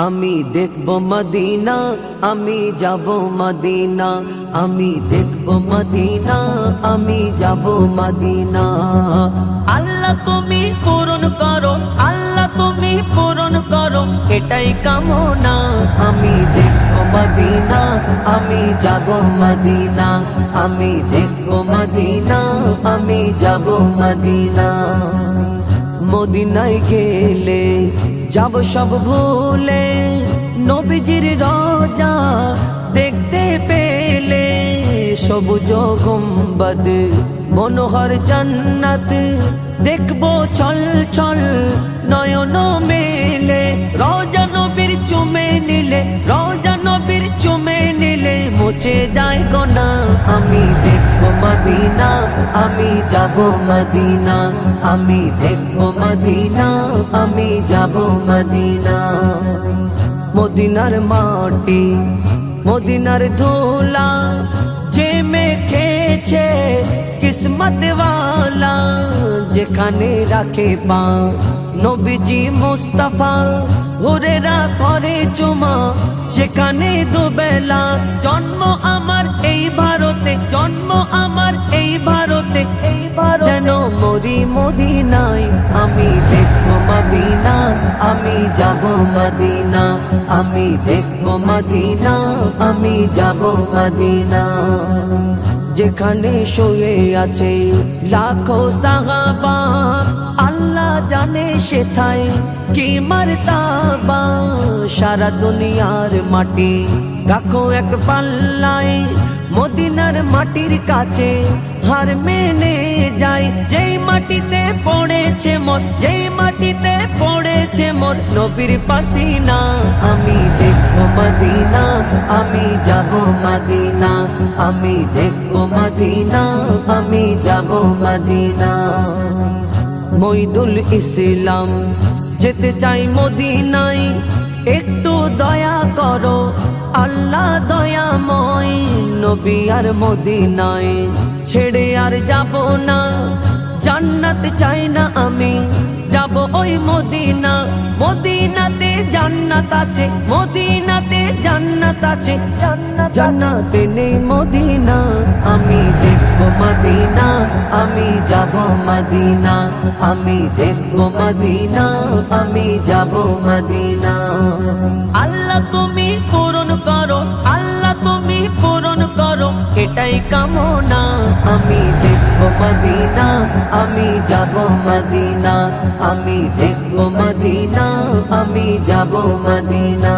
আমি দেখব মদিনা, আমি যাব মদিনা, আমি দেখব মদিনা, আমি যাব মদিনা। আল্লাহ তুমি পূরণ করো, আল্লাহ তুমি পূরণ করো, এটাই কামনা। আমি দেখব মদিনা, আমি যাব মদিনা, আমি দেখব মদিনা, আমি যাব মদিনা। মদিনায় গেলে যাব সব ভুলে, নবীজির রওজা দেখতে পেলে, সবুজ গুম্বদ মনোহর জান্নাত দেখবো ছল ছল নয়ন মেলে। রওজা নবীর চুমে নিলে, রওজা নবীর চুমে নিলে মুছে যায় গোনা। আমি দেখব মদিনা, আমি যাব মদিনা, আমি দেখব মদিনা, আমি যাব মদিনা। মদিনার মাটি, মদিনার ধুলা, যে মেখেছে কিসমত ওয়ালা, যেখানে রাখে পা নবীজি মুস্তাফা, হুরেরা করে চুমা সেখানে দুবেলা। জন্ম আমার এই ভারতে, জন্ম আমার এই ভারতে, যেন মরি মদিনায়। আমি দেখব মদিনা, আমি যাব মদিনা, আমি দেখব মদিনা, আমি যাব মদিনা। যেখানে শুয়ে আছে লাখো সাহাবা, আল্লাহ জানে সেথায় কি মারতাবা। সারা দুনিয়ার মাটি রাখো এক পাল্লায়, মদিনার মাটির কাছে হার মেনে যায়। যেই মাটিতে পড়েছে মোর, যেই মাটিতে পড়েছে মোর নবীর পাসিনা। আমি দেখব মদিনা, আমি যাব মদিনা, আমি দেখব মদিনা, আমি যাব মদিনা। মইদুল ইসলাম যেতে চাই মদিনায়, একটু দয়া করো আল্লাহ দয়াময়। নবী আর মদিনায় ছেড়ে আর যাব না, জান্নাত চাই না আমি, যাব ওই মদিনা। মদিনাতে জান্নাত আছে, মদিনাতে জান্নাত আছে, জান্নাতে নেই মদিনা। আমি দেখব মদিনা, আমি যাব মদিনা, আমি দেখব মদিনা, আমি যাব মদিনা। আল্লাহ তুমি পূরণ করো, আল্লাহ তুমি পূরণ করো, এটাই কামনা। আমি দেখব মদিনা, আমি যাব মদিনা, আমি দেখব মদিনা, আমি যাব মদিনা।